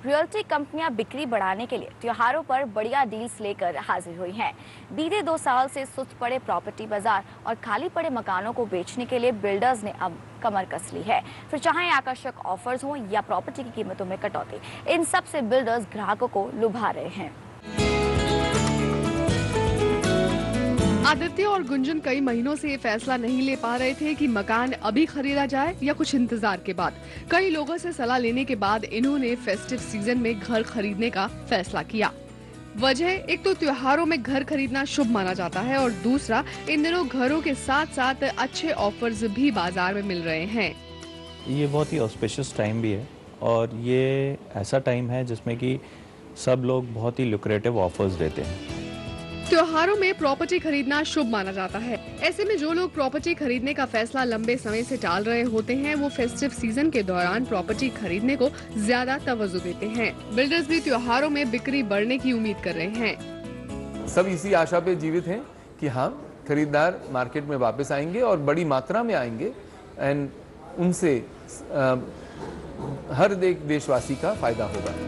Realty कंपनियां बिक्री बढ़ाने के लिए त्योहारों पर बढ़िया डील्स लेकर हाजिर हुई हैं। बीते 2 साल से सुस्त पड़े प्रॉपर्टी बाजार और खाली पड़े मकानों को बेचने के लिए बिल्डर्स ने अब कमर कस ली है। फिर चाहे आकर्षक ऑफर्स हों या प्रॉपर्टी की कीमतों में कटौती, इन सब से बिल्डर्स ग्राहकों को लुभा रहे हैं। आदित्य और गुंजन कई महीनों से ये फैसला नहीं ले पा रहे थे कि मकान अभी खरीदा जाए या कुछ इंतजार के बाद। कई लोगों से सलाह लेने के बाद इन्होंने फेस्टिव सीजन में घर खरीदने का फैसला किया। वजह एक तो त्योहारों में घर खरीदना शुभ माना जाता है और दूसरा इन दिनों घरों के साथ साथ अच्छे ऑफर्स भी बाजार में मिल रहे हैं। ये बहुत ही ऑस्पिशियस टाइम भी है और ये ऐसा टाइम है जिसमें कि सब लोग बहुत ही लुक्रेटिव ऑफर्स देते हैं। त्योहारों में प्रॉपर्टी खरीदना शुभ माना जाता है। ऐसे में जो लोग प्रॉपर्टी खरीदने का फैसला लंबे समय से टाल रहे होते हैं, वो फेस्टिव सीजन के दौरान प्रॉपर्टी खरीदने को ज्यादा तवज्जो देते हैं। बिल्डर्स भी त्योहारों में बिक्री बढ़ने की उम्मीद कर रहे हैं। सब इसी आशा पे जीवित हैं कि हाँ, खरीदार मार्केट में वापस आएंगे और बड़ी मात्रा में आएंगे एंड उनसे हर देशवासी का फायदा होगा।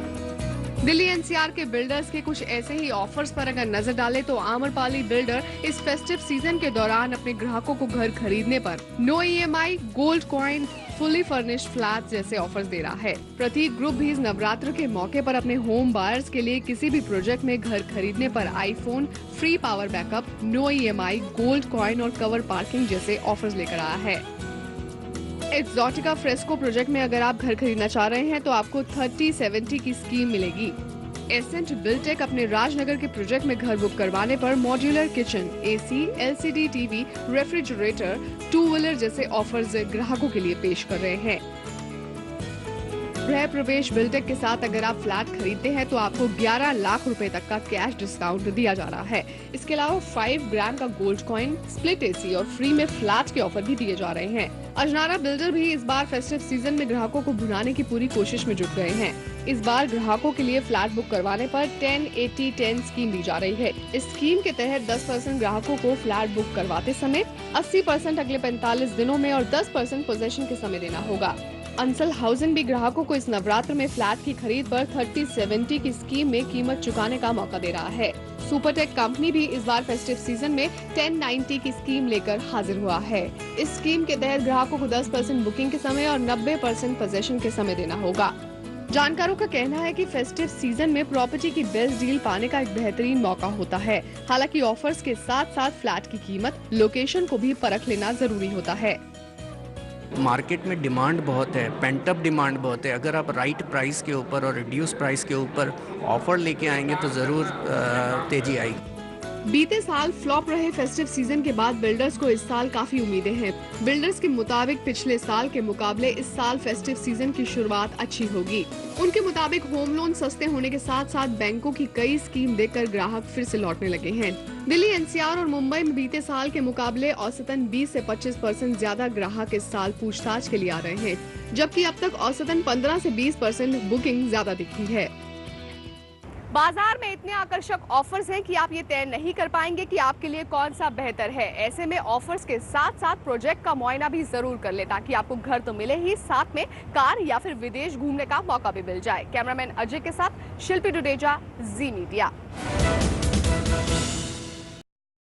दिल्ली एनसीआर के बिल्डर्स के कुछ ऐसे ही ऑफर्स पर अगर नजर डालें तो आम्रपाली बिल्डर इस फेस्टिव सीजन के दौरान अपने ग्राहकों को घर खरीदने पर no EMI, gold coin, fully furnished flat जैसे ऑफर्स दे रहा है। प्रतीक ग्रुप भी इस नवरात्र के मौके पर अपने होम बायर्स के लिए किसी भी प्रोजेक्ट में घर खरीदने पर iPhone, free power backup, no EMI, gold coin और कवर पार्किंग जैसे ऑफर्स लेकर आया है। एक्सोटिका फ्रेस्को प्रोजेक्ट में अगर आप घर खरीदना चाह रहे हैं तो आपको 30/70 की स्कीम मिलेगी। एसेंट बिल्टेक अपने राजनगर के प्रोजेक्ट में घर बुक करवाने पर modular kitchen, AC, LCD TV, refrigerator, 2 wheeler जैसे ऑफर्स ग्राहकों के लिए पेश कर रहे हैं। गृह प्रवेश बिल्टेक के साथ अगर आप फ्लैट खरीदते हैं तो आपको 11 लाख रुपए तक का कैश डिस्काउंट दिया जा रहा है। इसके अलावा 5 ग्राम का गोल्ड कॉइन, स्प्लिट एसी और फ्री में फ्लैट के ऑफर भी दिए जा रहे हैं। अजनारा बिल्डर भी इस बार फेस्टिव सीजन में ग्राहकों को भुनाने की पूरी कोशिश में जुट गए हैं। इस बार ग्राहकों के लिए फ्लैट बुक करवाने पर 10-80-10 स्कीम दी जा रही है। इस स्कीम के तहत 10% ग्राहकों को फ्लैट बुक करवाते समय, 80% अगले 45 दिनों में और 10% पोजेशन के समय देना होगा। अंसल हाउसिंग भी ग्राहकों को इस नवरात्र में फ्लैट की खरीद पर 30/70 की स्कीम में कीमत चुकाने का मौका दे रहा है। सुपरटेक कंपनी भी इस बार फेस्टिव सीजन में 1090 की स्कीम लेकर हाजिर हुआ है। इस स्कीम के तहत ग्राहकों को 10% बुकिंग के समय और 90% पोजेशन के समय देना होगा। जानकारों का कहना है कि फेस्टिव सीजन में प्रॉपर्टी की बेस्ट डील पाने का एक बेहतरीन मौका होता है। हालांकि ऑफर्स के साथ साथ फ्लैट की कीमत, लोकेशन को भी परख लेना जरूरी होता है। मार्केट में डिमांड बहुत है, पेंटअप डिमांड बहुत है। अगर आप राइट प्राइस के ऊपर और रिड्यूस प्राइस के ऊपर ऑफर लेके आएंगे तो ज़रूर तेजी आएगी। बीते साल फ्लॉप रहे फेस्टिव सीजन के बाद बिल्डर्स को इस साल काफी उम्मीदें हैं। बिल्डर्स के मुताबिक पिछले साल के मुकाबले इस साल फेस्टिव सीजन की शुरुआत अच्छी होगी। उनके मुताबिक होम लोन सस्ते होने के साथ साथ बैंकों की कई स्कीम देखकर ग्राहक फिर से लौटने लगे हैं। दिल्ली एनसीआर और मुंबई में बीते साल के मुकाबले औसतन 20 से 25% ज्यादा ग्राहक इस साल पूछताछ के लिए आ रहे हैं, जबकि अब तक औसतन 15 से 20% बुकिंग ज्यादा दिखी है। बाजार में इतने आकर्षक ऑफर्स हैं कि आप ये तय नहीं कर पाएंगे कि आपके लिए कौन सा बेहतर है। ऐसे में ऑफर्स के साथ साथ प्रोजेक्ट का मुआयना भी जरूर कर ले, ताकि आपको घर तो मिले ही, साथ में कार या फिर विदेश घूमने का मौका भी मिल जाए। कैमरामैन अजय के साथ शिल्पी डुडेजा, जी मीडिया।